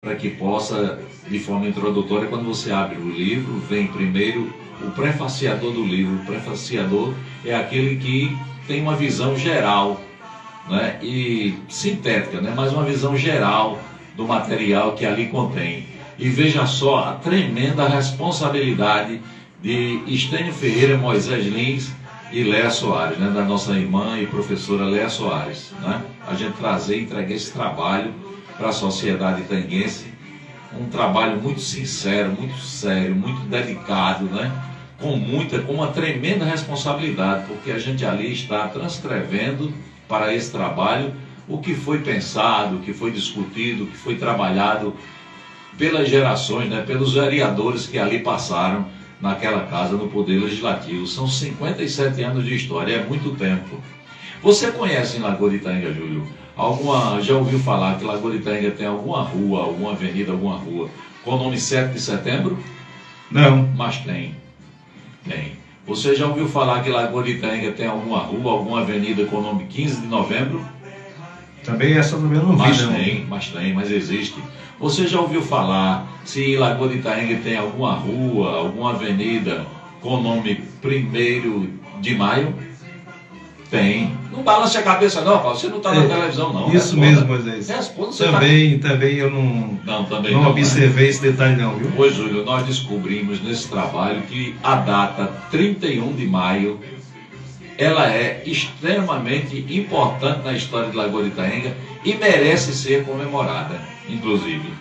para que possa, de forma introdutória, quando você abre o livro, vem primeiro o prefaciador do livro. O prefaciador é aquele que tem uma visão geral, né, e sintética, né, mas uma visão geral do material que ali contém. E veja só a tremenda responsabilidade de Estênio Ferreira, Moisés Lins e Léa Soares, né, da nossa irmã e professora Léa Soares, né, a gente trazer e entregar esse trabalho para a sociedade itanguense, um trabalho muito sincero, muito sério, muito dedicado, né, com uma tremenda responsabilidade, porque a gente ali está transcrevendo para esse trabalho o que foi pensado, o que foi discutido, o que foi trabalhado pelas gerações, né, pelos vereadores que ali passaram naquela casa no Poder Legislativo. São 57 anos de história, é muito tempo. Você conhece em Lagoa de Itaenga, Júlio, já ouviu falar que Lagoa de Itaenga tem alguma rua, alguma avenida, alguma rua com o nome 7 de setembro? Não. Mas tem. Você já ouviu falar que Lagoa de Itaenga tem alguma rua, alguma avenida com o nome 15 de novembro? Também essa também eu não vi, mas existe. Você já ouviu falar se em Lagoa de Itaenga tem alguma rua, alguma avenida com o nome 1º de maio? Tem. Não balance a cabeça não, Paulo. Você não está na televisão não. Isso mesmo, Moisés. Também eu não observei esse detalhe não, viu? Pois, Júlio, nós descobrimos nesse trabalho que a data 31 de maio, ela é extremamente importante na história de Lagoa de Itaenga e merece ser comemorada, inclusive.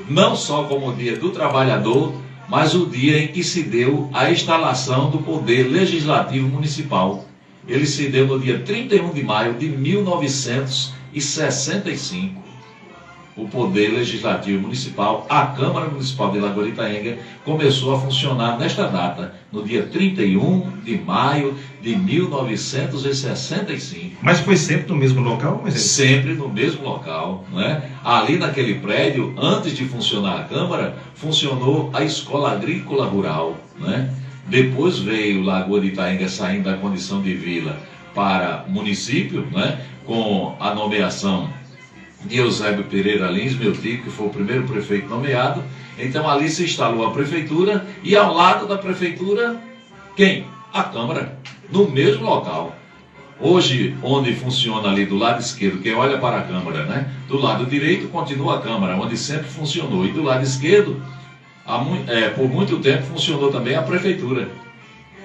Não só como o Dia do Trabalhador, mas o dia em que se deu a instalação do Poder Legislativo Municipal. Ele se deu no dia 31 de maio de 1965. O Poder Legislativo Municipal, a Câmara Municipal de Lagoa de Itaenga, começou a funcionar nesta data, no dia 31 de maio de 1965. Mas foi sempre no mesmo local? Sempre no mesmo local, né? Ali naquele prédio, antes de funcionar a Câmara, funcionou a Escola Agrícola Rural, né? Depois veio Lagoa de Itaenga saindo da condição de vila para município, né, com a nomeação de Eusébio Pereira Lins, meu tio, que foi o primeiro prefeito nomeado. Então ali se instalou a prefeitura e ao lado da prefeitura, quem? A Câmara, no mesmo local. Hoje, onde funciona ali do lado esquerdo, quem olha para a Câmara, né, do lado direito continua a Câmara, onde sempre funcionou, e do lado esquerdo, por muito tempo funcionou também a prefeitura,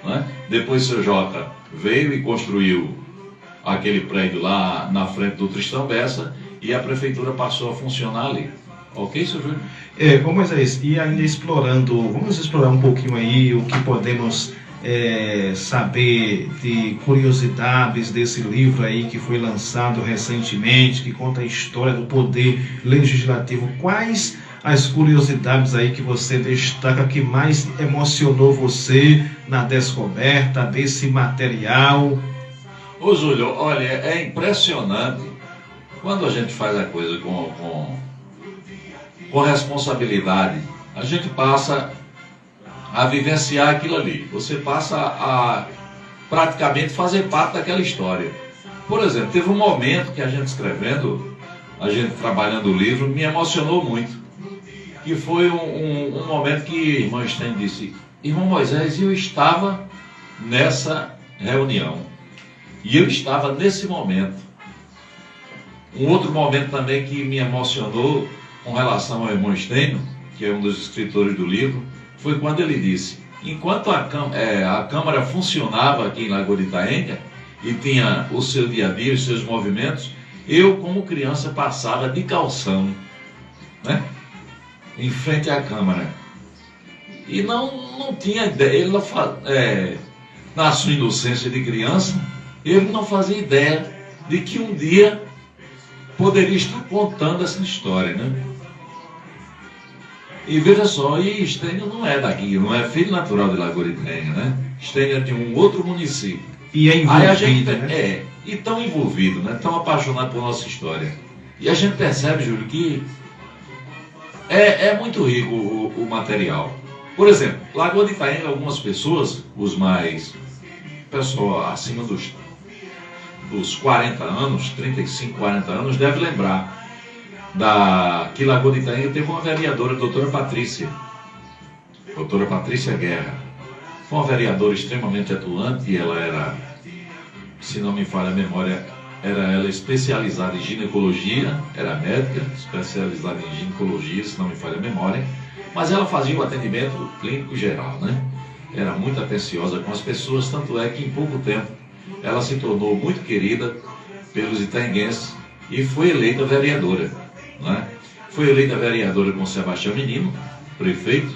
né? Depois o seu Jota veio e construiu aquele prédio lá na frente do Tristão Bessa e a prefeitura passou a funcionar ali. Ok, seu Júlio? Moisés, e ainda vamos explorar um pouquinho aí o que podemos saber de curiosidades desse livro aí que foi lançado recentemente, que conta a história do Poder Legislativo. Quais as curiosidades aí que você destaca que mais emocionou você na descoberta desse material? Ô Júlio, olha, é impressionante quando a gente faz a coisa com responsabilidade, a gente passa a vivenciar aquilo ali, você passa a praticamente fazer parte daquela história. Por exemplo, teve um momento que a gente escrevendo, a gente trabalhando o livro, me emocionou muito. Que foi um momento que irmão Estênio disse: irmão Moisés, eu estava nessa reunião. E eu estava nesse momento. Um outro momento também que me emocionou com relação ao irmão Estênio, que é um dos escritores do livro, foi quando ele disse: enquanto a Câmara funcionava aqui em Lagoa de Itaenga e tinha o seu dia a dia, os seus movimentos, eu como criança passava de calção, né, em frente à Câmara. E não tinha ideia, ele não na sua inocência de criança, ele não fazia ideia de que um dia poderia estar contando essa história, né? E veja só, e Estênio não é daqui, não é filho natural de Lagoa de Itaenga, né? Estênio é de um outro município. E é envolvido, aí a gente, né? E tão envolvido, né? Tão apaixonado por nossa história. E a gente percebe, Júlio, que é muito rico o material. Por exemplo, Lagoa de Itaenga, algumas pessoas, pessoal acima dos 40 anos, 35, 40 anos, deve lembrar que Lagoa de Itaenga teve uma vereadora, doutora Patrícia Guerra. Foi uma vereadora extremamente atuante. Ela era, se não me falha a memória, era ela especializada em ginecologia, era médica, especializada em ginecologia, se não me falha a memória, mas ela fazia o atendimento clínico geral, né? Era muito atenciosa com as pessoas, tanto é que em pouco tempo ela se tornou muito querida pelos itaenguenses e foi eleita vereadora, né? Foi eleita vereadora com Sebastião Menino, prefeito,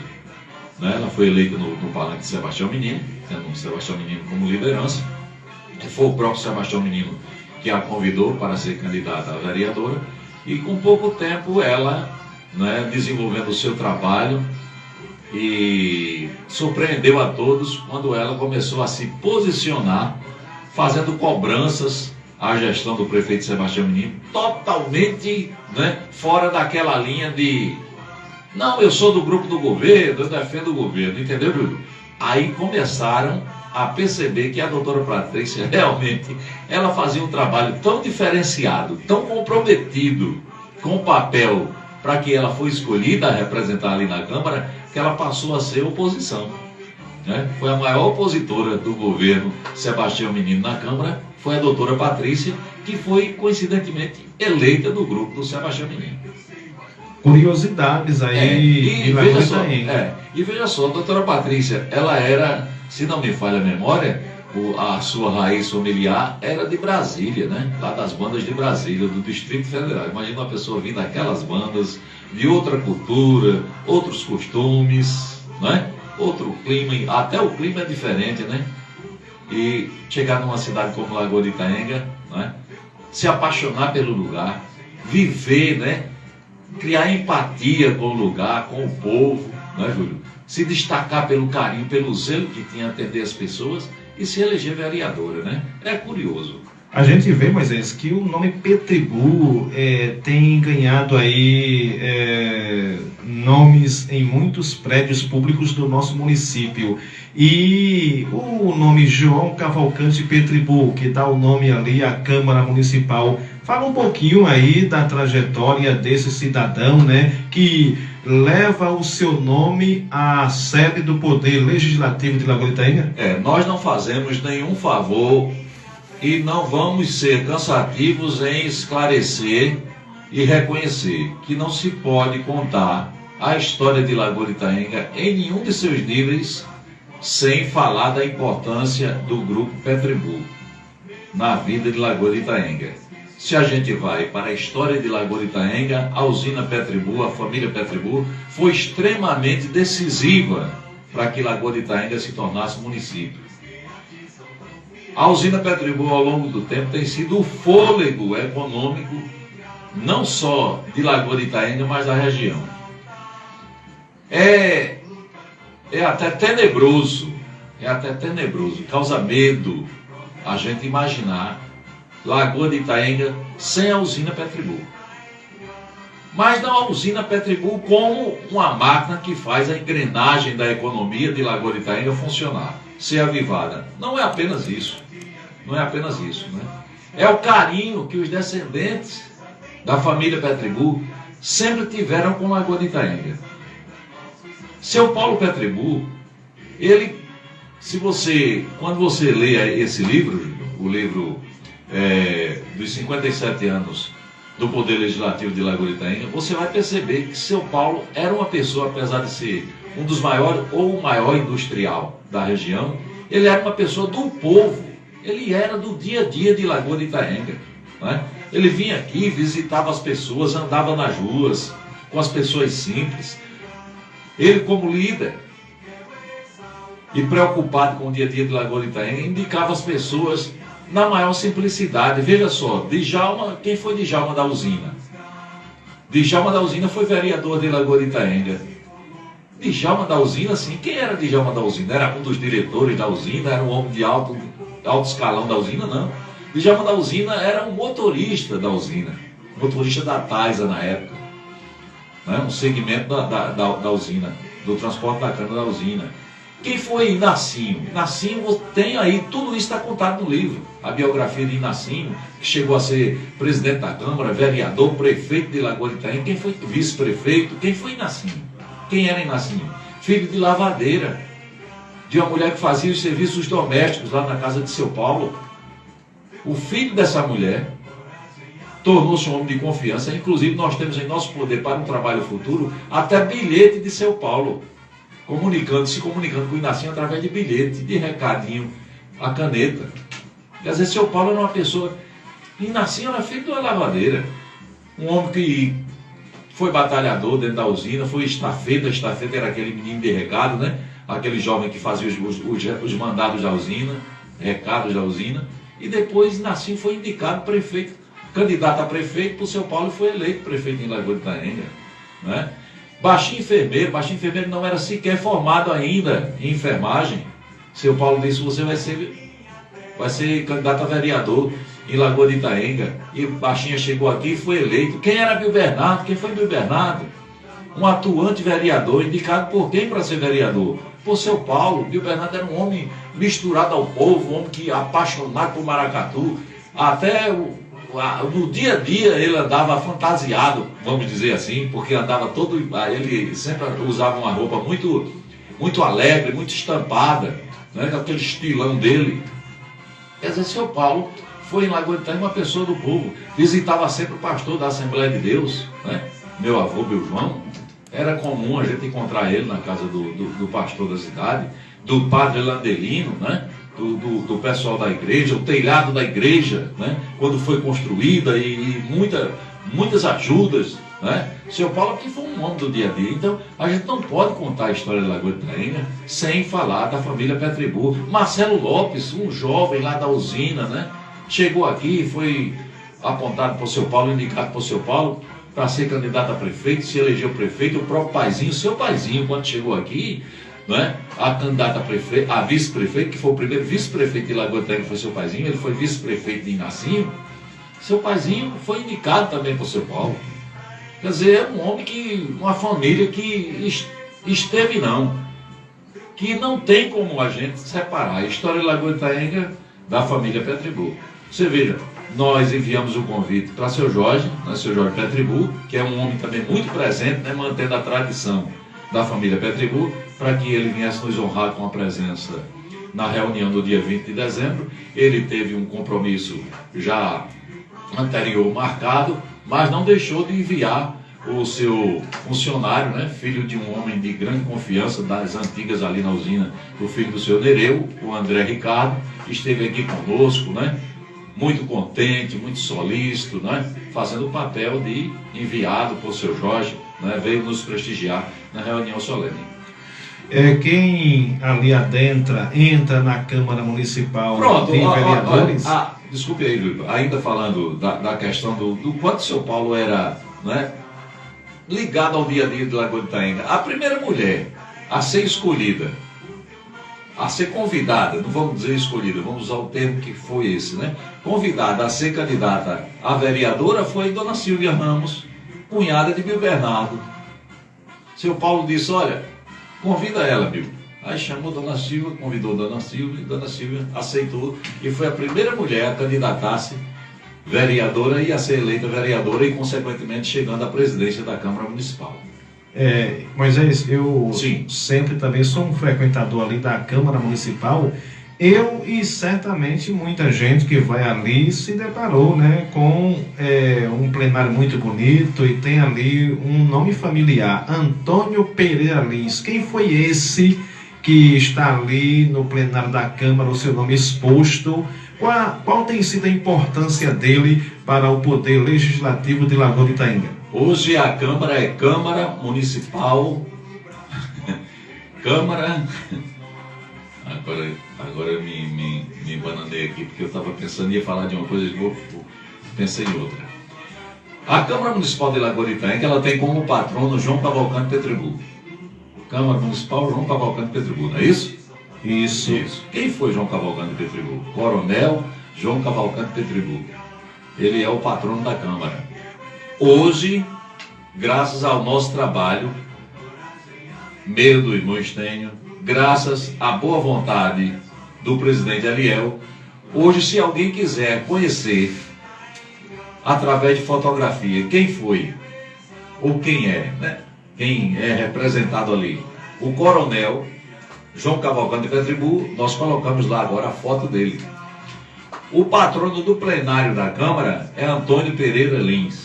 né? Ela foi eleita no palanque de Sebastião Menino, tendo Sebastião Menino como liderança, e foi o próprio Sebastião Menino que a convidou para ser candidata a vereadora, e com pouco tempo ela, né, desenvolvendo o seu trabalho, e surpreendeu a todos quando ela começou a se posicionar, fazendo cobranças à gestão do prefeito Sebastião Menino, totalmente, né, fora daquela linha de não, eu sou do grupo do governo, eu defendo o governo, entendeu, Júlio? Aí começaram a perceber que a doutora Patrícia realmente, ela fazia um trabalho tão diferenciado, tão comprometido com o papel para que ela foi escolhida a representar ali na Câmara, que ela passou a ser oposição, né? Foi a maior opositora do governo Sebastião Menino na Câmara, foi a doutora Patrícia, que foi coincidentemente eleita do grupo do Sebastião Menino. Curiosidades aí. E veja só, a doutora Patrícia, ela era, se não me falha a memória, a sua raiz familiar era de Brasília, né? Lá das bandas de Brasília, do Distrito Federal. Imagina uma pessoa vindo daquelas bandas, de outra cultura, outros costumes, né? Outro clima, até o clima é diferente, né? E chegar numa cidade como Lagoa de Itaenga, né? Se apaixonar pelo lugar, viver, né? Criar empatia com o lugar, com o povo, né, Júlio? Se destacar pelo carinho, pelo zelo que tinha a atender as pessoas e se eleger vereadora, né? É curioso. A gente vê, Moisés, que o nome Petribu tem ganhado aí nomes em muitos prédios públicos do nosso município. E o nome João Cavalcante Petribu, que dá o nome ali à Câmara Municipal, fala um pouquinho aí da trajetória desse cidadão, né, que leva o seu nome à sede do Poder Legislativo de Lagoa de Itaenga? Nós não fazemos nenhum favor e não vamos ser cansativos em esclarecer e reconhecer que não se pode contar a história de Lagoa de Itaenga em nenhum de seus níveis sem falar da importância do grupo Petribu na vida de Lagoa de Itaenga. Se a gente vai para a história de Lagoa de Itaenga, a usina Petribu, a família Petribu, foi extremamente decisiva para que Lagoa de Itaenga se tornasse município. A usina Petribu, ao longo do tempo, tem sido o fôlego econômico, não só de Lagoa de Itaenga, mas da região. É até tenebroso, causa medo a gente imaginar Lagoa de Itaenga sem a usina Petribu. Mas não a usina Petribu como uma máquina que faz a engrenagem da economia de Lagoa de Itaenga funcionar, ser avivada. Não é apenas isso, né? É o carinho que os descendentes da família Petribu sempre tiveram com Lagoa de Itaenga. Seu Paulo Petribu, ele, quando você lê esse livro, o livro dos 57 anos do Poder Legislativo de Lagoa de Itaenga, você vai perceber que seu Paulo era uma pessoa, apesar de ser um dos maiores ou o maior industrial da região, ele era uma pessoa do povo, ele era do dia a dia de Lagoa de Itaenga, né? Ele vinha aqui, visitava as pessoas, andava nas ruas com as pessoas simples. Ele, como líder e preocupado com o dia a dia de Lagoa de Itaenga, indicava as pessoas na maior simplicidade. Veja só, Djalma, quem foi Djalma da Usina? Djalma da Usina foi vereador de Lagoa de Itaenga. Djalma da Usina, sim, quem era Djalma da Usina? Era um dos diretores da usina, era um homem de alto escalão da usina? Não. Djalma da Usina era um motorista da usina, motorista da Taisa na época, né? Um segmento da usina, do transporte da cana da usina. Quem foi Inácio? Inácio tem aí, tudo isso está contado no livro. A biografia de Inácio, que chegou a ser presidente da Câmara, vereador, prefeito de Lagoa de Itaenga. Quem foi vice-prefeito? Quem foi Inácio? Quem era Inácio? Filho de lavadeira, de uma mulher que fazia os serviços domésticos lá na casa de seu Paulo. O filho dessa mulher tornou-se um homem de confiança. Inclusive, nós temos em nosso poder para um trabalho futuro até bilhete de seu Paulo, se comunicando com o Inácio através de bilhete, de recadinho, a caneta. Quer dizer, seu Paulo era uma pessoa. Inácio era filho de uma lavadeira, um homem que foi batalhador dentro da usina, foi estafeta. Estafeta era aquele menino de recado, né? Aquele jovem que fazia os mandados da usina, recados da usina. E depois Inácio foi indicado prefeito, candidato a prefeito por seu Paulo, e foi eleito prefeito em Lagoa de Itaenga, né? Baixinho enfermeiro não era sequer formado ainda em enfermagem. Seu Paulo disse: você vai ser candidato a vereador em Lagoa de Itaenga. E Baixinha chegou aqui e foi eleito. Quem era Bill Bernardo? Quem foi Bill Bernardo? Um atuante vereador, indicado por quem para ser vereador? Por seu Paulo. Bill Bernardo era um homem misturado ao povo, um homem que apaixonado por maracatu. Até no dia a dia ele andava fantasiado, vamos dizer assim, porque andava todo. Ele sempre usava uma roupa muito, muito alegre, muito estampada, né, com aquele estilão dele. Quer dizer, seu Paulo foi em Lagoa de Itaenga uma pessoa do povo, visitava sempre o pastor da Assembleia de Deus, né? Meu avô, meu João. Era comum a gente encontrar ele na casa do pastor da cidade, do padre Landelino, né? Do pessoal da igreja, o telhado da igreja, né? Quando foi construída, e muitas ajudas, né? Seu Paulo que foi um homem do dia a dia. Então a gente não pode contar a história de Lagoa de Itaenga sem falar da família Petribu. Marcelo Lopes, um jovem lá da usina, né? Chegou aqui, foi apontado por seu Paulo, indicado por seu Paulo para ser candidato a prefeito, se elegeu prefeito. O próprio paizinho, seu paizinho, quando chegou aqui, né, a candidata a prefeito, a vice-prefeito, que foi o primeiro vice-prefeito de Lagoa de Itaenga, foi seu paizinho. Ele foi vice-prefeito de Inácio. Seu paizinho foi indicado também por seu Paulo. Quer dizer, é um homem uma família que esteve que não tem como a gente separar a história de Lagoa de Itaenga da família Petribu. Você veja, nós enviamos o convite para seu Jorge, né, seu Jorge Petribu, que é um homem também muito presente, né, mantendo a tradição da família Petribu, para que ele viesse nos honrar com a presença na reunião do dia 20 de dezembro. Ele teve um compromisso já anterior marcado, mas não deixou de enviar o seu funcionário, né, filho de um homem de grande confiança das antigas ali na usina, o filho do seu Nereu, o André Ricardo, que esteve aqui conosco, né, muito contente, muito solícito, né, fazendo o papel de enviado por seu Jorge, né, veio nos prestigiar na reunião solene. Quem ali entra na Câmara Municipal. Pronto, de vereadores. Desculpe aí, Júlio, ainda falando da questão do quanto seu Paulo era, né, ligado ao dia a dia de Lagoa de Itaenga. A primeira mulher a ser escolhida, a ser convidada, não vamos dizer escolhida, vamos usar o termo que foi esse, né? Convidada a ser candidata a vereadora foi Dona Silvia Ramos, cunhada de Bill Bernardo. Seu Paulo disse: olha, convida ela, Bill. Aí chamou Dona Silvia, convidou Dona Silvia, e Dona Silvia aceitou, e foi a primeira mulher a candidatar-se vereadora e a ser eleita vereadora, e consequentemente chegando à presidência da Câmara Municipal. Moisés, eu Sim. sempre também sou um frequentador ali da Câmara Municipal. Eu e certamente muita gente que vai ali se deparou, né, com um plenário muito bonito, e tem ali um nome familiar, Antônio Pereira Lins. Quem foi esse que está ali no plenário da Câmara, o seu nome exposto? Qual tem sido a importância dele para o poder legislativo de Lagoa de Itaenga? Hoje a Câmara é Câmara Municipal. Câmara. Agora eu me bananei aqui, porque eu estava pensando, ia falar de uma coisa e pensei em outra. A Câmara Municipal de Lagoa de Itaenga, ela tem como patrono João Cavalcante Petribu. Câmara Municipal João Cavalcante Petribu, não é isso? Isso. Quem foi João Cavalcante Petribu? Coronel João Cavalcante Petribu. Ele é o patrono da Câmara. Hoje, graças ao nosso trabalho, meu do irmão Estênio, graças à boa vontade do presidente Eliel, hoje, se alguém quiser conhecer, através de fotografia, quem foi ou quem é, né? Quem é representado ali, o coronel João Cavalcante Petribu, nós colocamos lá agora a foto dele. O patrono do plenário da Câmara é Antônio Pereira Lins.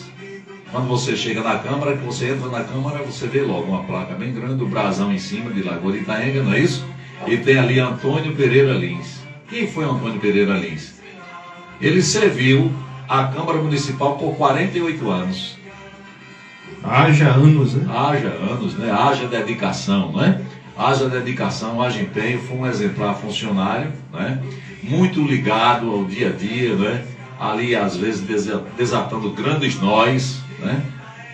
Quando você chega na Câmara, que você entra na Câmara, você vê logo uma placa bem grande, o brasão em cima de Lagoa de Itaenga, não é isso? E tem ali Antônio Pereira Lins. Quem foi Antônio Pereira Lins? Ele serviu a Câmara Municipal por 48 anos. Haja anos, né? Haja anos, né? Haja dedicação, né? Haja dedicação, haja empenho. Foi um exemplar funcionário, né? Muito ligado ao dia a dia, né? Ali, às vezes, desatando grandes nós, né?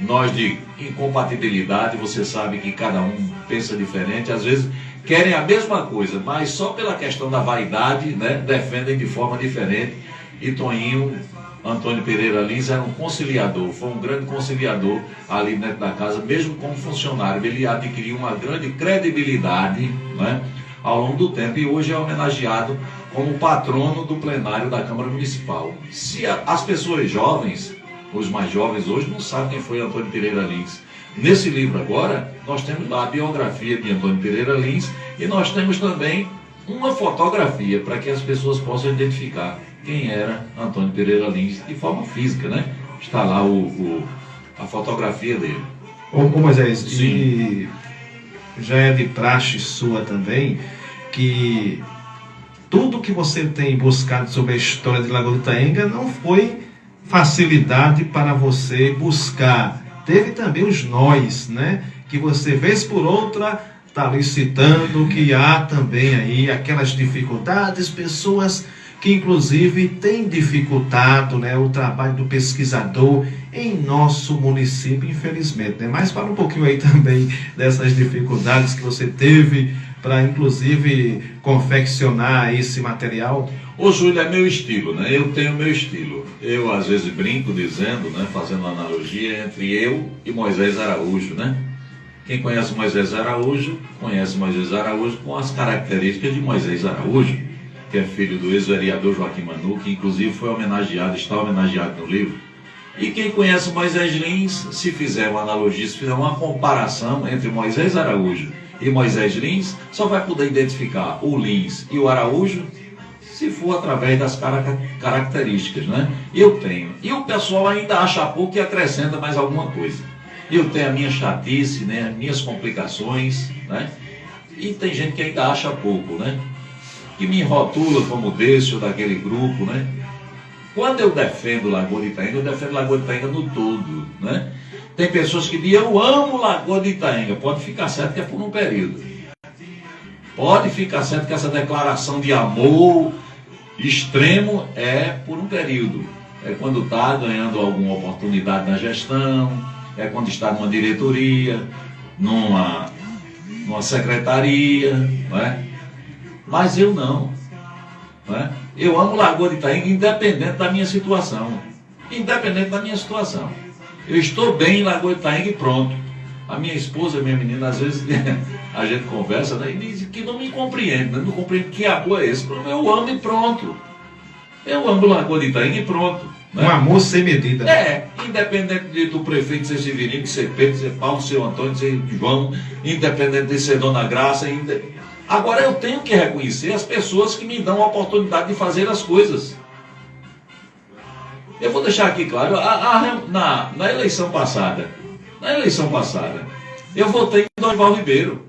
Nós de incompatibilidade, você sabe que cada um pensa diferente, às vezes querem a mesma coisa, mas só pela questão da vaidade, né? Defendem de forma diferente. E Toninho, Antônio Pereira Lins, era um conciliador, foi um grande conciliador ali dentro da casa, mesmo como funcionário. Ele adquiriu uma grande credibilidade, né, ao longo do tempo, e hoje é homenageado como patrono do plenário da Câmara Municipal. Se as pessoas jovens, os mais jovens hoje, não sabem quem foi Antônio Pereira Lins. Nesse livro agora, nós temos lá a biografia de Antônio Pereira Lins e nós temos também uma fotografia para que as pessoas possam identificar quem era Antônio Pereira Lins de forma física, né? Está lá a fotografia dele. Ô Moisés, Sim. E já é de praxe sua também que tudo que você tem buscado sobre a história de Lagoa de Itaenga não foi facilidade para você buscar. Teve também os nós, né? Que você, vez por outra, está licitando, que há também aí aquelas dificuldades, pessoas que inclusive têm dificultado, né, o trabalho do pesquisador em nosso município, infelizmente, né? Mas fala um pouquinho aí também dessas dificuldades que você teve para inclusive confeccionar esse material. Ô Júlio, é meu estilo, né? Eu tenho meu estilo. Eu às vezes brinco dizendo, né, fazendo uma analogia entre eu e Moisés Araújo, né? Quem conhece Moisés Araújo, conhece Moisés Araújo com as características de Moisés Araújo, que é filho do ex-vereador Joaquim Manu, que inclusive foi homenageado, está homenageado no livro. E quem conhece Moisés Lins, se fizer uma analogia, se fizer uma comparação entre Moisés Araújo e Moisés Lins, só vai poder identificar o Lins e o Araújo se for através das características, né? Eu tenho. E o pessoal ainda acha pouco e acrescenta mais alguma coisa. Eu tenho a minha chatice, né? As minhas complicações, né? E tem gente que ainda acha pouco, né? Que me rotula como desse ou daquele grupo, né? Quando eu defendo Lagoa de Itaenga, eu defendo Lagoa de Itaenga no todo, né? Tem pessoas que dizem, eu amo Lagoa de Itaenga. Pode ficar certo que é por um período. Pode ficar certo que essa declaração de amor extremo é por um período. É quando está ganhando alguma oportunidade na gestão, é quando está numa diretoria, numa secretaria, não é? Mas eu não, né? Eu amo Lagoa de Itaenga independente da minha situação. Independente da minha situação. Eu estou bem em Lagoa de Itaenga e pronto. A minha esposa, a minha menina, às vezes a gente conversa, né, e diz que não me compreende, né? Não compreende que amor é esse. Eu amo e pronto. Eu amo Lagoa de Itaenga e pronto. Né? Um amor sem medida. É, independente do prefeito ser Severino, de ser Pedro, de ser Paulo, de ser Antônio, de ser João, independente de ser Dona Graça. Agora eu tenho que reconhecer as pessoas que me dão a oportunidade de fazer as coisas. Eu vou deixar aqui claro, na eleição passada, eu votei em Dorival Ribeiro.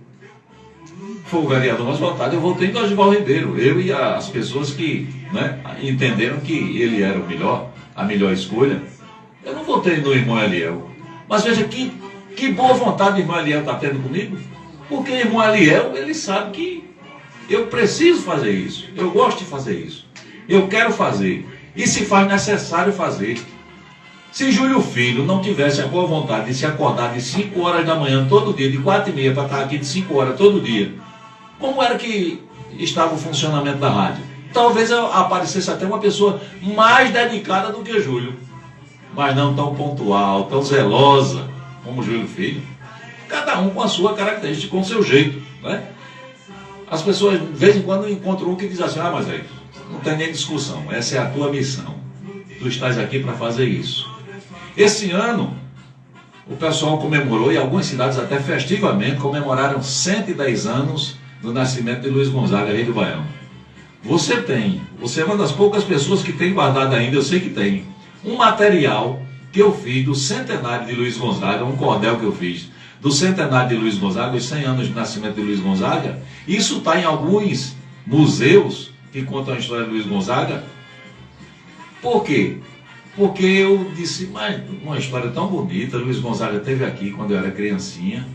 Foi o vereador mais votado, eu votei em Dorival Ribeiro. Eu e as pessoas que, né, entenderam que ele era a melhor escolha. Eu não votei no irmão Eliel. Mas veja que boa vontade o irmão Eliel está tendo comigo. Porque o irmão Eliel, ele sabe que eu preciso fazer isso. Eu gosto de fazer isso. Eu quero fazer. E se faz necessário fazer. Se Júlio Filho não tivesse a boa vontade de se acordar de 5 horas da manhã todo dia, de 4h30 para estar aqui de 5 horas todo dia, como era que estava o funcionamento da rádio? Talvez aparecesse até uma pessoa mais dedicada do que Júlio. Mas não tão pontual, tão zelosa como Júlio Filho. Cada um com a sua característica, com o seu jeito, né? As pessoas, de vez em quando, encontram um que diz assim, mas aí, não tem nem discussão, essa é a tua missão. Tu estás aqui para fazer isso. Esse ano, o pessoal comemorou, e algumas cidades até festivamente, comemoraram 110 anos do nascimento de Luiz Gonzaga, rei do Baião. Você é uma das poucas pessoas que tem guardado ainda, eu sei que tem, um material que eu fiz do centenário de Luiz Gonzaga, um cordel que eu fiz, do centenário de Luiz Gonzaga, os 100 anos de nascimento de Luiz Gonzaga. Isso está em alguns museus que contam a história de Luiz Gonzaga. Por quê? Porque eu disse, mas uma história tão bonita, Luiz Gonzaga esteve aqui quando eu era criancinha,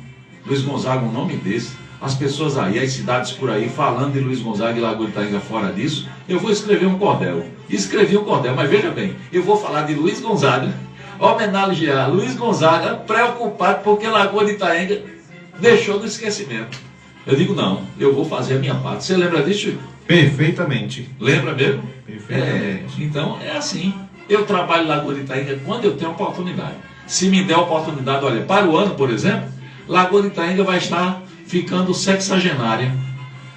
Luiz Gonzaga, um nome desse, as pessoas aí, as cidades por aí, falando de Luiz Gonzaga e Lagoa de Itaenga fora disso, eu vou escrever um cordel. Escrevi um cordel, mas veja bem, eu vou falar de Luiz Gonzaga, homenagear Luiz Gonzaga, preocupado porque Lagoa de Itaenga deixou no esquecimento. Eu digo, não, eu vou fazer a minha parte. Você lembra disso, Chico? Perfeitamente. Lembra mesmo? Perfeitamente. Então, é assim. Eu trabalho em Lagoa de Itaenga quando eu tenho oportunidade. Se me der oportunidade, olha, para o ano, por exemplo, Lagoa de Itaenga vai estar ficando sexagenária,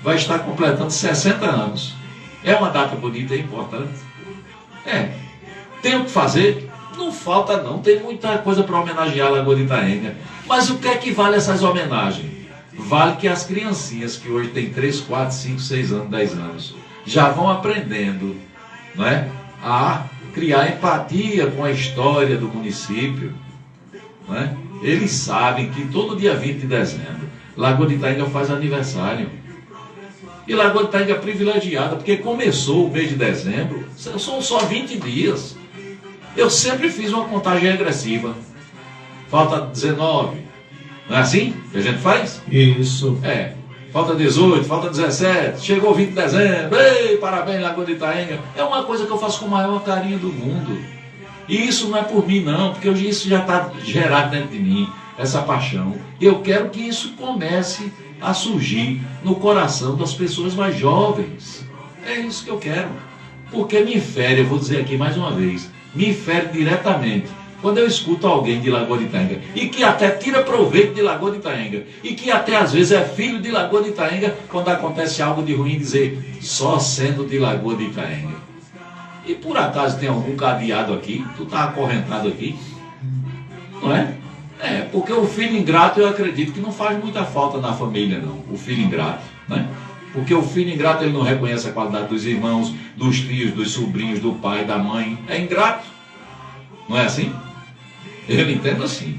vai estar completando 60 anos. É uma data bonita e importante. Tenho que fazer? Não falta não, tem muita coisa para homenagear a Lagoa de Itaenga. Mas o que é que vale essas homenagens? Vale que as criancinhas que hoje têm 3, 4, 5, 6 anos, 10 anos, já vão aprendendo, não é, a criar empatia com a história do município. Não é? Eles sabem que todo dia 20 de dezembro, Lagoa de Itaenga faz aniversário. E Lagoa de Itaenga é privilegiada, porque começou o mês de dezembro, são só 20 dias. Eu sempre fiz uma contagem regressiva. Falta 19. Não é assim que a gente faz? Isso. Falta 18, falta 17, chegou 20 de dezembro, ei, parabéns, Lagoa de Itaenga. É uma coisa que eu faço com o maior carinho do mundo. E isso não é por mim não, porque hoje isso já está gerado dentro de mim, essa paixão. Eu quero que isso comece a surgir no coração das pessoas mais jovens. É isso que eu quero. Porque me fere, eu vou dizer aqui mais uma vez, me fere diretamente quando eu escuto alguém de Lagoa de Itaenga, e que até tira proveito de Lagoa de Itaenga, e que até às vezes é filho de Lagoa de Itaenga, quando acontece algo de ruim, dizer, só sendo de Lagoa de Itaenga. E por acaso tem algum cadeado aqui? Tu está acorrentado aqui? Não é? Porque o filho ingrato eu acredito que não faz muita falta na família não, o filho ingrato, né? Porque o filho ingrato ele não reconhece a qualidade dos irmãos, dos tios, dos sobrinhos, do pai, da mãe, é ingrato. Não é assim? Eu entendo assim.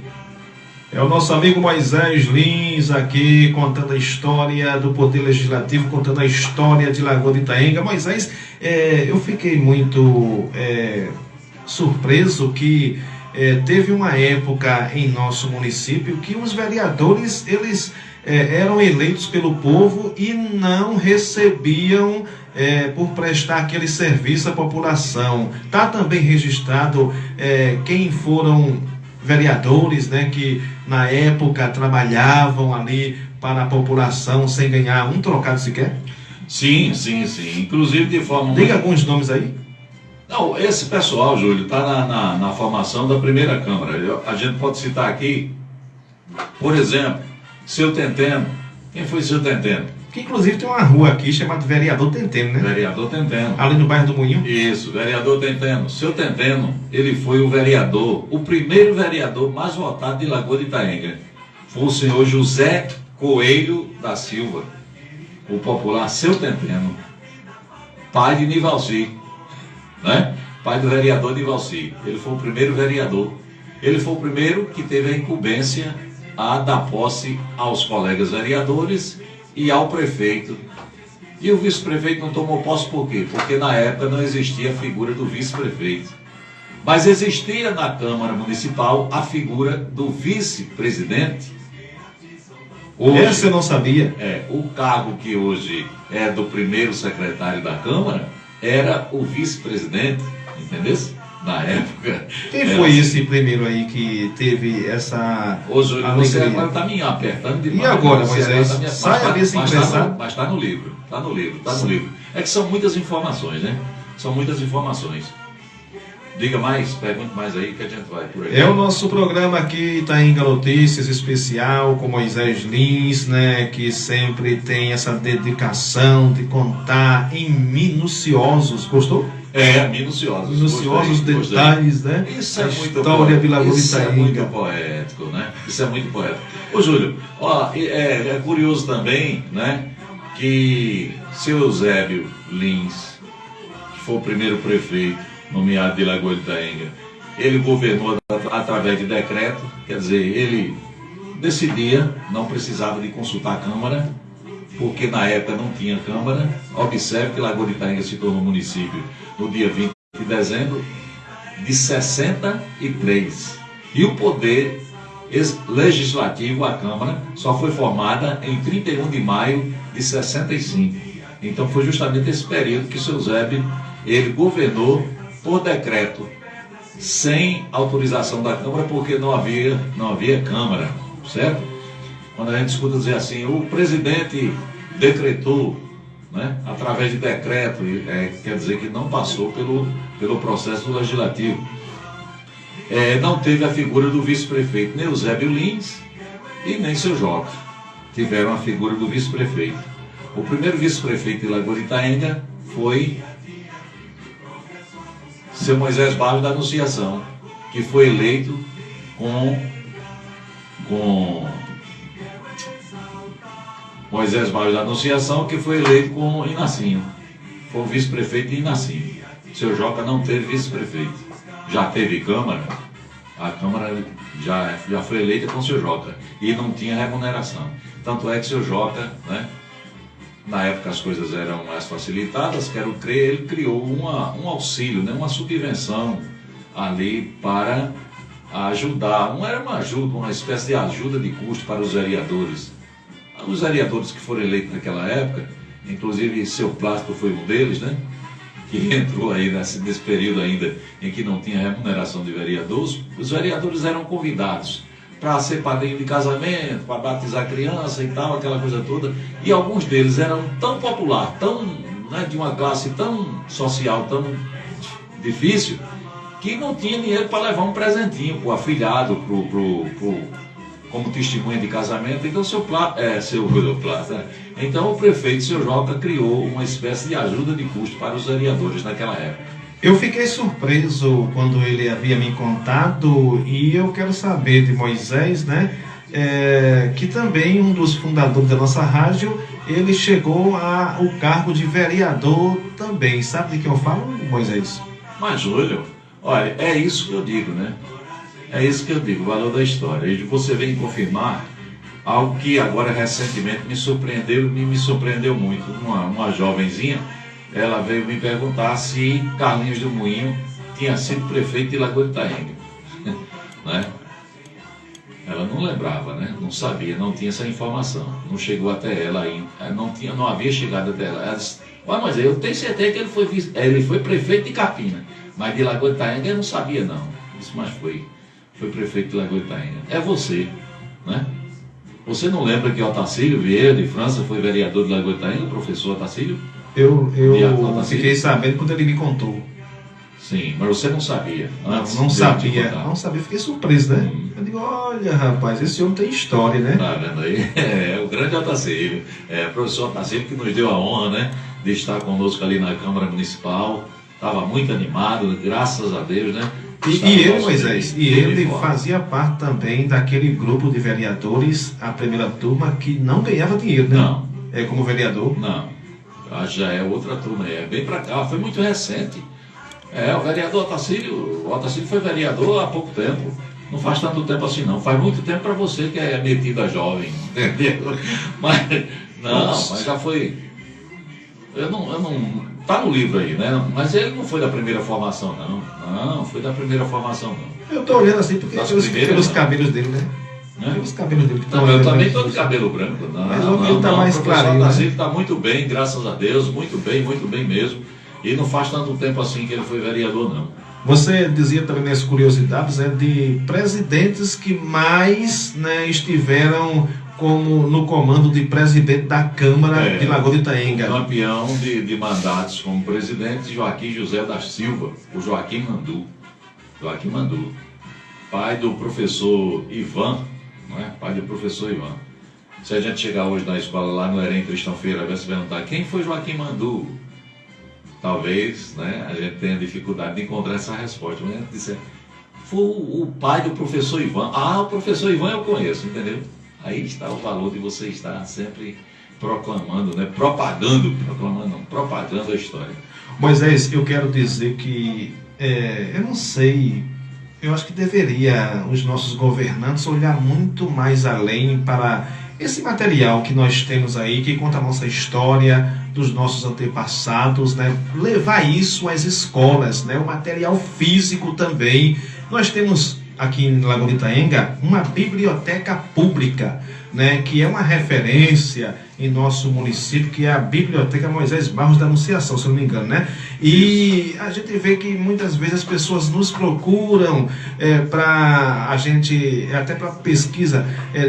É o nosso amigo Moisés Lins aqui contando a história do Poder Legislativo, contando a história de Lagoa de Itaenga. Moisés, eu fiquei muito surpreso que teve uma época em nosso município que os vereadores, eles eram eleitos pelo povo e não recebiam por prestar aquele serviço à população. Está também registrado quem foram vereadores, né, que na época trabalhavam ali para a população sem ganhar um trocado sequer? Sim. Inclusive de forma... Diga alguns nomes aí. Não, esse pessoal, Júlio, está na formação da primeira Câmara. A gente pode citar aqui, por exemplo, Seu Tenteno. Quem foi Seu Tenteno? Que inclusive tem uma rua aqui chamada Vereador Tenteno, né? Vereador Tenteno. Ali no bairro do Moinho. Isso, Vereador Tenteno. Seu Tenteno, ele foi o vereador, o primeiro vereador mais votado de Lagoa de Itaenga. Foi o senhor José Coelho da Silva, o popular Seu Tenteno, pai de Nivalci, né? Pai do vereador Nivalci. Ele foi o primeiro vereador. Ele foi o primeiro que teve a incumbência a dar posse aos colegas vereadores e ao prefeito. E o vice-prefeito não tomou posse por quê? Porque na época não existia a figura do vice-prefeito. Mas existia na Câmara Municipal a figura do vice-presidente. Essa eu não sabia. O cargo que hoje é do primeiro secretário da Câmara era o vice-presidente, entendeu? Na época. Quem foi esse primeiro aí que teve essa... Hoje você agora está me apertando demais. E agora, Moisés? Saia desse empresário. Mas está no livro. Está no livro. É que são muitas informações, né? São muitas informações. Diga mais, pergunte mais aí que a gente vai por aí. É o nosso programa aqui, Itaenga Notícias, especial com Moisés Lins, né, que sempre tem essa dedicação de contar em minuciosos, gostou? Minuciosos. Minuciosos detalhes, né? Isso é muito história de Lagoa de Isso é Itaenga. muito poético, né? Isso é muito poético. Ô Júlio, ó, é curioso também, né, que seu Eusébio Lins, que foi o primeiro prefeito nomeado de Lagoa de Itaenga, ele governou através de decreto, quer dizer, ele decidia, não precisava de consultar a Câmara, porque na época não tinha Câmara. Observe que Lagoa de Itaenga se tornou município no dia 20 de dezembro de 63. E o poder legislativo, a Câmara, só foi formada em 31 de maio de 65. Então foi justamente esse período que o seu Eusébio, ele governou por decreto, sem autorização da Câmara, porque não havia Câmara, certo? Quando a gente escuta dizer assim, o presidente decretou, né, através de decreto, quer dizer que não passou pelo processo legislativo. Não teve a figura do vice-prefeito, nem Eusébio Lins e nem seu Joca tiveram a figura do vice-prefeito. O primeiro vice-prefeito de Lagoa de Itaenga foi seu Moisés Barros da Anunciação, que foi eleito com Moisés Barros da Anunciação, que foi eleito com Inacinho. Foi o vice-prefeito de Inacinho. Seu Joca não teve vice-prefeito. Já teve Câmara. A Câmara já foi eleita com seu Joca. E não tinha remuneração. Tanto é que seu Joca, né, na época as coisas eram mais facilitadas, quero crer, ele criou um auxílio, né, uma subvenção ali para ajudar. Não era uma ajuda, uma espécie de ajuda de custo para os vereadores. Os vereadores que foram eleitos naquela época, inclusive seu Plástico foi um deles, né, que entrou aí nesse período ainda em que não tinha remuneração de vereadores. Os vereadores eram convidados para ser padrinho de casamento, para batizar criança e tal, aquela coisa toda. E alguns deles eram tão popular, tão, né, de uma classe tão social, tão difícil, que não tinha dinheiro para levar um presentinho para o afilhado, como testemunha de casamento. Então então o prefeito, seu Joca, criou uma espécie de ajuda de custo para os vereadores naquela época. Eu fiquei surpreso quando ele havia me contado, e eu quero saber de Moisés, né, que também um dos fundadores da nossa rádio, ele chegou ao cargo de vereador também. Sabe de que eu falo, Moisés? Mas, Júlio, olha, é isso que eu digo, né? É isso que eu digo, o valor da história. E você vem confirmar algo que agora recentemente me surpreendeu muito. Uma jovenzinha, ela veio me perguntar se Carlinhos do Moinho tinha sido prefeito de Lagoa de Itaenga. Né? Ela não lembrava, né? Não sabia, não tinha essa informação. Não chegou até ela ainda. Não havia chegado até ela. Ela disse, mas eu tenho certeza que ele foi prefeito de Capina, mas de Lagoa de Itaenga eu não sabia não. Isso, mas foi prefeito de Lagoa de Itaenga. É você, né? Você não lembra que Otacílio Vieira de França foi vereador de Lagoa de Itaenga, o professor Otacílio? Eu fiquei sabendo quando ele me contou. Sim, mas você não sabia. Não sabia, fiquei surpreso, né? Eu digo, olha rapaz, esse homem tem história, né? Tá vendo aí? O grande Otacílio, o professor Otacílio, que nos deu a honra, né, de estar conosco ali na Câmara Municipal. Estava muito animado, graças a Deus, né? E ele, Moisés, ele fazia parte também daquele grupo de vereadores, a primeira turma, que não ganhava dinheiro, né? Não. Como vereador? Não. Já é outra turma, bem para cá, foi muito recente. O vereador o Otacílio foi vereador há pouco tempo. Não faz tanto tempo assim não, faz muito tempo para você que é metido a jovem, entendeu? Mas já foi. Eu não. Tá no livro aí, né? Mas ele não foi da primeira formação, não. Não, foi da primeira formação, não. Eu tô olhando assim porque pelos cabelos dele, né? Pelos cabelos dele. Eu também tô de cabelo branco. Mas ele tá mais claro. O professor está muito bem, graças a Deus, muito bem mesmo. E não faz tanto tempo assim que ele foi vereador, não. Você dizia também nas curiosidades, de presidentes que mais, né, estiveram como no comando de presidente da Câmara de Lagoa de Itaenga. Campeão de mandatos como presidente, Joaquim José da Silva, o Joaquim Mandu. Joaquim Mandu, pai do professor Ivan, não é? Pai do professor Ivan. Se a gente chegar hoje na escola lá no Herém Tristão Feira, vai se perguntar quem foi Joaquim Mandu, talvez, né, a gente tenha dificuldade de encontrar essa resposta. Mas a gente disser, foi o pai do professor Ivan. Ah, o professor Ivan eu conheço, entendeu? Aí está o valor de você estar sempre proclamando, né, propagando a história. Moisés, eu quero dizer que, eu não sei, eu acho que deveria os nossos governantes olhar muito mais além para esse material que nós temos aí, que conta a nossa história, dos nossos antepassados, né? Levar isso às escolas, né? O material físico também. Nós temos aqui em Lagoa de Itaenga uma biblioteca pública, né? Que é uma referência em nosso município, que é a Biblioteca Moisés Barros da Anunciação, se eu não me engano, né? E a gente vê que muitas vezes as pessoas nos procuram para a gente, até para pesquisa,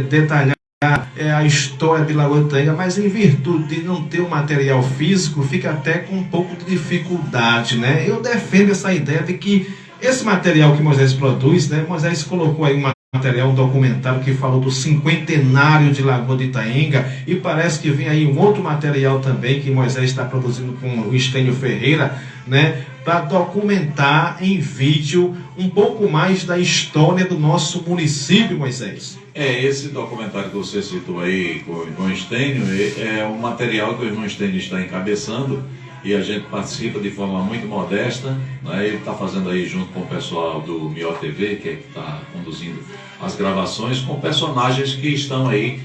detalhar a história de Lagoa de Itaenga, mas em virtude de não ter o material físico, fica até com um pouco de dificuldade, né? Eu defendo essa ideia de que esse material que Moisés produz, né? Moisés colocou aí um documentário que falou do cinquentenário de Lagoa de Itaenga, e parece que vem aí um outro material também que Moisés está produzindo com o Estênio Ferreira, né? Para documentar em vídeo um pouco mais da história do nosso município, Moisés. Esse documentário que você citou aí com o irmão Estênio é um material que o irmão Estênio está encabeçando e a gente participa de forma muito modesta, né? Ele está fazendo aí junto com o pessoal do Mió TV, que está conduzindo as gravações, com personagens que estão aí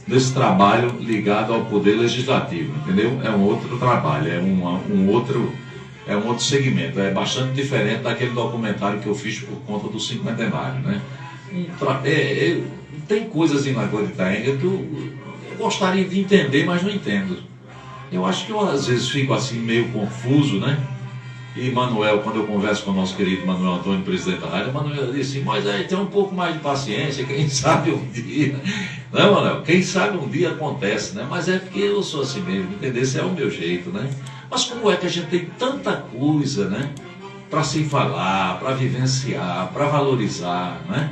nesse trabalho ligado ao Poder Legislativo, entendeu? É um outro trabalho, é um outro segmento, é bastante diferente daquele documentário que eu fiz por conta do cinquentenário, né? Tem coisas em Lagoa de Itaenga que eu gostaria de entender, mas não entendo. Eu acho que eu às vezes fico assim meio confuso, né? E Manuel, quando eu converso com o nosso querido Manuel Antônio, presidente da rádio, Manuel disse, mas aí tem um pouco mais de paciência, quem sabe um dia. Não, Manuel, quem sabe um dia acontece, né? Mas é porque eu sou assim mesmo, entender? Esse é o meu jeito, né? Mas como é que a gente tem tanta coisa, né? Para se falar, para vivenciar, para valorizar, né?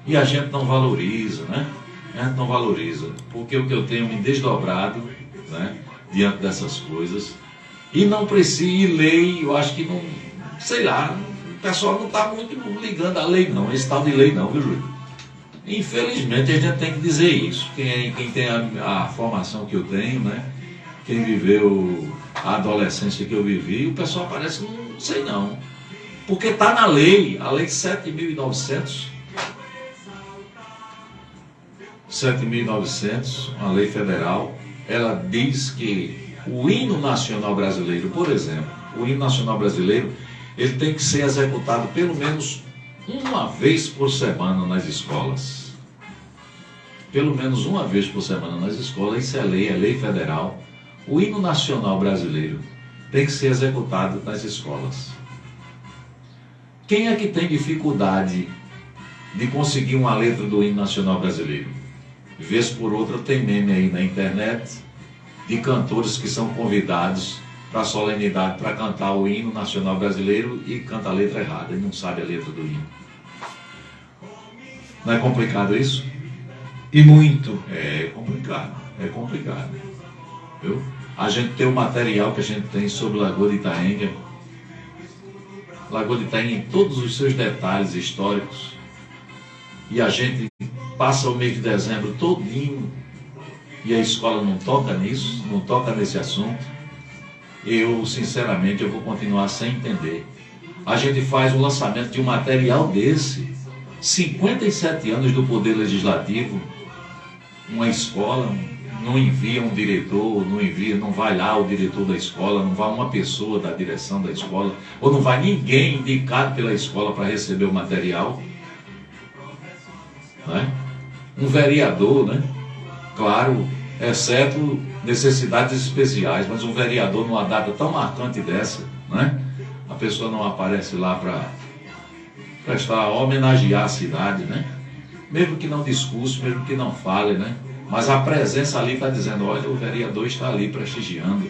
E a gente não valoriza, né? A gente não valoriza, porque o que eu tenho me desdobrado, né? Diante dessas coisas, e não precisa, e lei, eu acho que não, sei lá, o pessoal não está muito ligando à lei não, esse tal de lei não, viu, Júlio? Infelizmente a gente tem que dizer isso, quem tem a formação que eu tenho, né? Quem viveu a adolescência que eu vivi, o pessoal parece que não sei não, porque está na lei, a lei 7.900, uma lei federal, ela diz que o hino nacional brasileiro, por exemplo, o hino nacional brasileiro, ele tem que ser executado pelo menos uma vez por semana nas escolas. Pelo menos uma vez por semana nas escolas, isso é lei federal. O hino nacional brasileiro tem que ser executado nas escolas. Quem é que tem dificuldade de conseguir uma letra do hino nacional brasileiro? Vez por outra tem meme aí na internet de cantores que são convidados para a solenidade para cantar o hino nacional brasileiro e canta a letra errada e não sabe a letra do hino. Não é complicado isso? E muito. É complicado. Viu? A gente tem o material que a gente tem sobre Lagoa de Itaenga. Lagoa de Itaenga em todos os seus detalhes históricos. E a gente passa o mês de dezembro todinho e a escola não toca nisso, não toca nesse assunto. Eu, sinceramente, eu vou continuar sem entender. A gente faz o lançamento de um material desse, 57 anos do Poder Legislativo, uma escola não envia um diretor, não vai lá o diretor da escola, não vai uma pessoa da direção da escola, ou não vai ninguém indicado pela escola para receber o material. Né? Um vereador, né? Claro, exceto necessidades especiais, mas um vereador numa data tão marcante dessa, né? A pessoa não aparece lá para homenagear a cidade, né? Mesmo que não discurse, mesmo que não fale, né? Mas a presença ali está dizendo, olha, o vereador está ali prestigiando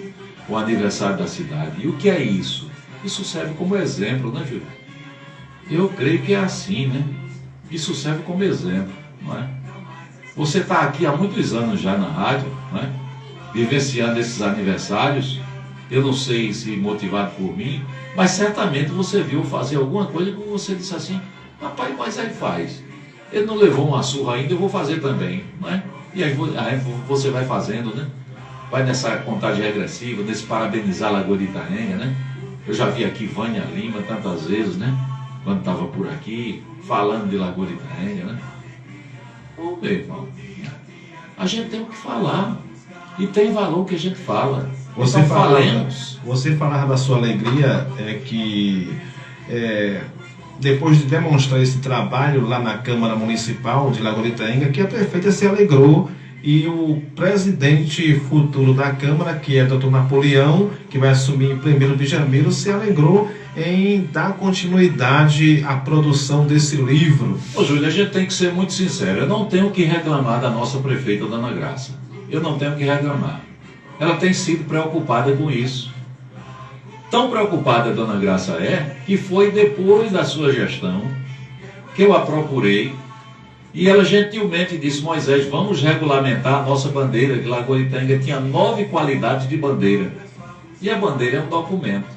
o aniversário da cidade. E o que é isso? Isso serve como exemplo, né, Júlio? Eu creio que é assim, né? Isso serve como exemplo, não é? Você está aqui há muitos anos já na rádio, não é? Vivenciando esses aniversários. Eu não sei se motivado por mim, mas certamente você viu fazer alguma coisa que você disse assim, rapaz, mas aí faz. Ele não levou uma surra ainda, eu vou fazer também, não é? E aí você vai fazendo, né? Vai nessa contagem regressiva, nesse parabenizar a Lagoa de Itaenga, né? Eu já vi aqui Vânia Lima tantas vezes, né? Quando estava por aqui, falando de Lagoa de Itaenga, né? Ô, meu irmão, a gente tem o que falar. E tem valor que a gente fala. Você falava da sua alegria, depois de demonstrar esse trabalho lá na Câmara Municipal de Lagoa de Itaenga, que a prefeita se alegrou e o presidente futuro da Câmara, que é o Dr. Napoleão, que vai assumir em 1º de janeiro, se alegrou em dar continuidade à produção desse livro. Ô, Júlio, a gente tem que ser muito sincero. Eu não tenho o que reclamar da nossa prefeita, Dona Graça. Eu não tenho o que reclamar. Ela tem sido preocupada com isso. Tão preocupada a Dona Graça que foi depois da sua gestão que eu a procurei e ela gentilmente disse, Moisés, vamos regulamentar a nossa bandeira, que Lagoa de Itaenga tinha 9 qualidades de bandeira. E a bandeira é um documento.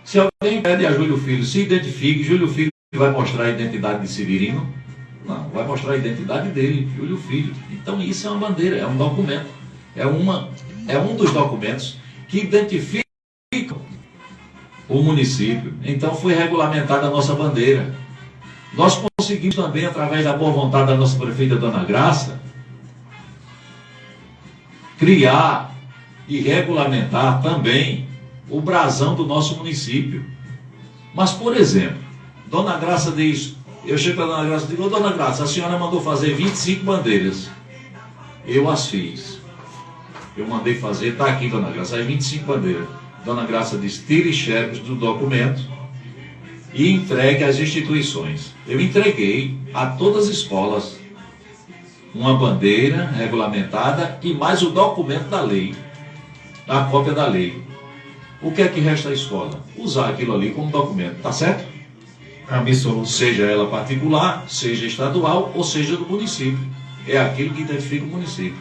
Se alguém pede a Júlio Filho, se identifique, Júlio Filho vai mostrar a identidade de Severino? Não, vai mostrar a identidade dele, Júlio Filho. Então isso é uma bandeira, é um documento. É um dos documentos que identificam o município. Então foi regulamentada a nossa bandeira. Nós conseguimos também, através da boa vontade da nossa prefeita Dona Graça, criar e regulamentar também o brasão do nosso município. Mas, por exemplo, Dona Graça diz, eu chego para Dona Graça e digo, Dona Graça, a senhora mandou fazer 25 bandeiras. Eu as fiz. Eu mandei fazer, está aqui, Dona Graça, as 25 bandeiras. Dona Graça diz, tire xerox do documento e entregue às instituições. Eu entreguei a todas as escolas uma bandeira regulamentada e mais o documento da lei, a cópia da lei. O que é que resta à escola? Usar aquilo ali como documento, tá certo? Absoluto. Seja ela particular, seja estadual ou seja do município. É aquilo que identifica o município.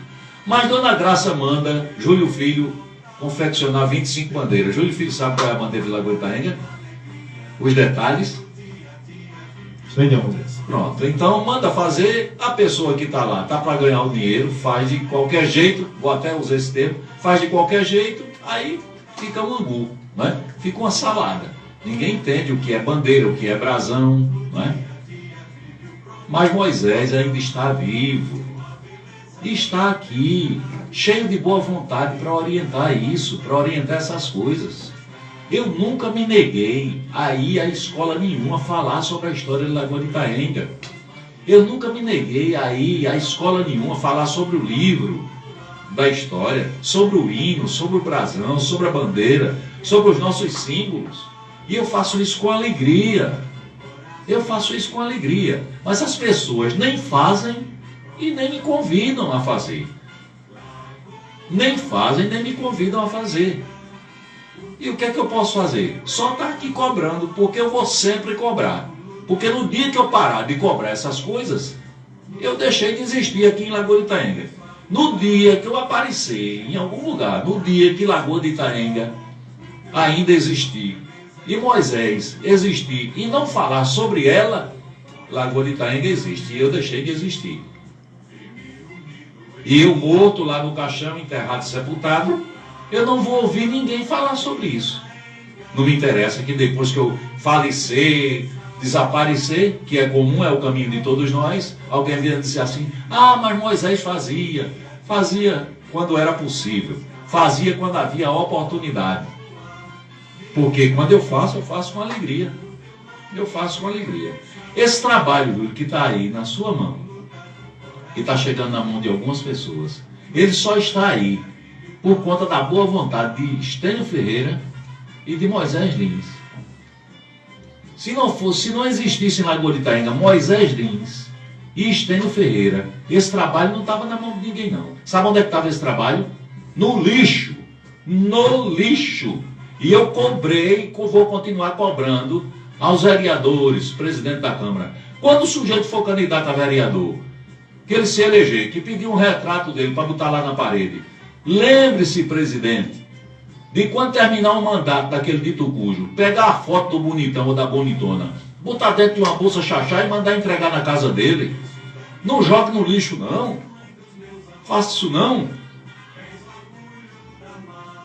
Mas Dona Graça manda Júlio Filho confeccionar 25 bandeiras. Júlio Filho sabe qual é a bandeira de Lagoa de Itaenga? Os detalhes? Sei não. Pronto, então manda fazer, a pessoa que está lá, está para ganhar o dinheiro, faz de qualquer jeito, vou até usar esse termo, faz de qualquer jeito, aí fica um angu, né? Fica uma salada. Ninguém entende o que é bandeira, o que é brasão, né? Mas Moisés ainda está vivo, e está aqui, cheio de boa vontade para orientar isso, para orientar essas coisas. Eu nunca me neguei a ir a escola nenhuma falar sobre a história de Lagoa de Itaenga. Eu nunca me neguei a ir a escola nenhuma falar sobre o livro da história, sobre o hino, sobre o brasão, sobre a bandeira, sobre os nossos símbolos. E eu faço isso com alegria. Eu faço isso com alegria. Mas as pessoas nem fazem e nem me convidam a fazer. Nem fazem, nem me convidam a fazer. E o que é que eu posso fazer? Só estar aqui cobrando, porque eu vou sempre cobrar. Porque no dia que eu parar de cobrar essas coisas, eu deixei de existir aqui em Lagoa de Itaenga. No dia que eu aparecer em algum lugar, no dia que Lagoa de Itaenga ainda existir, e Moisés existir e não falar sobre ela, Lagoa de Itaenga existe, e eu deixei de existir. E eu morto lá no caixão, enterrado, sepultado, eu não vou ouvir ninguém falar sobre isso. Não me interessa que depois que eu falecer, desaparecer, que é comum, é o caminho de todos nós, alguém venha dizer assim, mas Moisés fazia quando era possível, fazia quando havia oportunidade. Porque quando eu faço com alegria. Eu faço com alegria. Esse trabalho que está aí na sua mão, que está chegando na mão de algumas pessoas, ele só está aí por conta da boa vontade de Estênio Ferreira e de Moisés Lins. Se não existisse em Lagoa de Itaenga Moisés Lins e Estênio Ferreira, esse trabalho não estava na mão de ninguém, não. Sabe onde é que estava esse trabalho? No lixo. No lixo. E eu cobrei, vou continuar cobrando aos vereadores, presidente da Câmara, quando o sujeito for candidato a vereador, que ele se eleger, que pedir um retrato dele para botar lá na parede, lembre-se, presidente, de quando terminar o mandato daquele dito cujo, pegar a foto do bonitão ou da bonitona, botar dentro de uma bolsa chachá e mandar entregar na casa dele. Não jogue no lixo, não. Faça isso, não.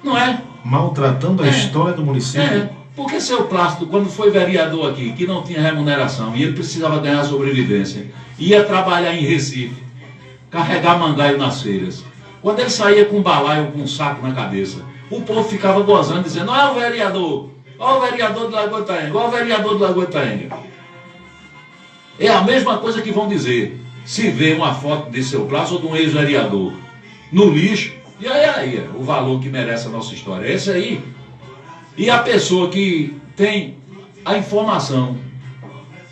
Não é? Maltratando a história do município. É, porque seu Plácido, quando foi vereador aqui, que não tinha remuneração, e ele precisava ganhar sobrevivência, ia trabalhar em Recife, carregar mangaio nas feiras. Quando ele saía com um balaio, com um saco na cabeça, o povo ficava gozando, dizendo, olha o vereador do Lagoa Itaenga, olha o vereador do Lagoa Itaenga. É a mesma coisa que vão dizer, se vê uma foto de seu Plácido ou de um ex-vereador no lixo, e aí, o valor que merece a nossa história é esse aí. E a pessoa que tem a informação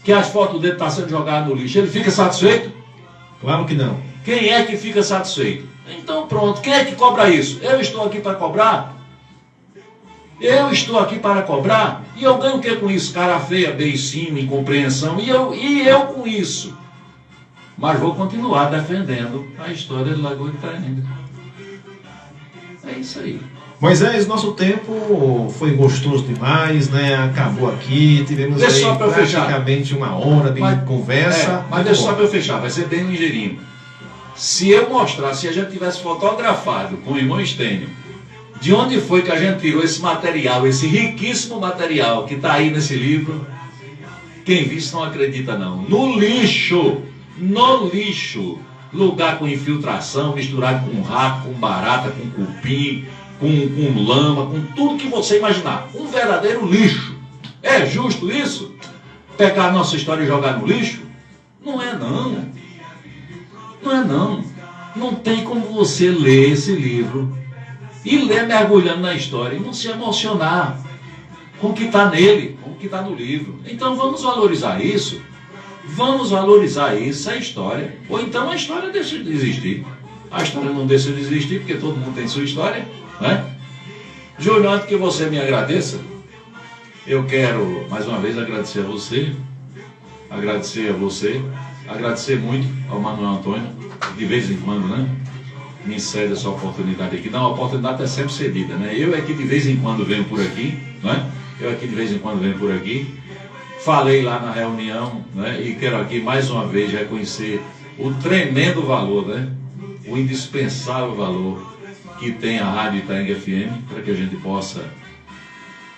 que as fotos dele estão sendo jogadas no lixo, ele fica satisfeito? Claro que não. Quem é que fica satisfeito? Então pronto, quem é que cobra isso? Eu estou aqui para cobrar? Eu estou aqui para cobrar? E eu ganho o que com isso? Cara feia, beicinho, incompreensão, e eu com isso. Mas vou continuar defendendo a história do Lagoa Itaenga. É isso aí. Moisés, nosso tempo foi gostoso demais, né? Acabou aqui, tivemos aí praticamente uma hora de conversa. Mas deixa só para eu fechar, vai ser bem ligeirinho. Se eu mostrar, se a gente tivesse fotografado com o irmão Estênio, de onde foi que a gente tirou esse material, esse riquíssimo material que está aí nesse livro, quem visse não acredita não. No lixo, lugar com infiltração, misturado com rato, com barata, com cupim, com lama, com tudo que você imaginar. Um verdadeiro lixo. É justo isso? Pegar a nossa história e jogar no lixo? Não é não. Não é não. Não tem como você ler esse livro e ler mergulhando na história e não se emocionar com o que está nele, com o que está no livro. Então vamos valorizar isso. Vamos valorizar isso, a história. Ou então a história deixa de existir. A história não deixa de existir porque todo mundo tem sua história, né? Júlio, antes que você me agradeça, eu quero mais uma vez agradecer muito ao Manuel Antônio, de vez em quando, né? Me cede essa oportunidade aqui. Não, a oportunidade é sempre cedida, né? Eu é que de vez em quando venho por aqui, né? Falei lá na reunião, né? E quero aqui mais uma vez reconhecer o tremendo valor, né? O indispensável valor que tem a Rádio Itaenga FM, para que a gente possa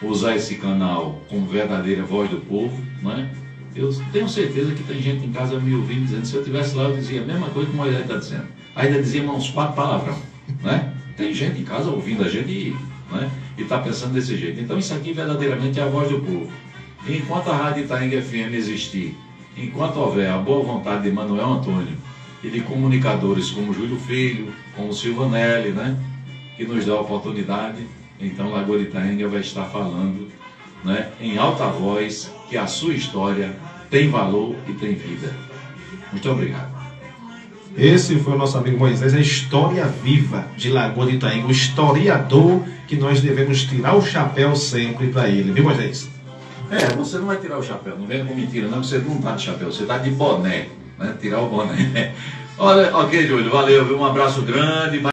usar esse canal como verdadeira voz do povo, né? Eu tenho certeza que tem gente em casa me ouvindo dizendo, se eu estivesse lá eu dizia a mesma coisa que o Moisés está dizendo. Ainda dizia uns 4 palavrão, né? Tem gente em casa ouvindo a gente né? E está pensando desse jeito. Então isso aqui verdadeiramente é a voz do povo. E enquanto a Rádio Itaenga FM existir, enquanto houver a boa vontade de Manuel Antônio e de comunicadores como Júlio Filho, como Silvanelli, né? Que nos dá a oportunidade, então Lagoa de Itaenga vai estar falando, né, em alta voz que a sua história tem valor e tem vida. Muito obrigado. Esse foi o nosso amigo Moisés, a história viva de Lagoa de Itaenga, o historiador que nós devemos tirar o chapéu sempre para ele, viu, Moisés? Você não vai tirar o chapéu, não venha com mentira, não, que você não está de chapéu, você está de boné, né? Tirar o boné. Olha, ok, Júlio, valeu, viu? Um abraço grande.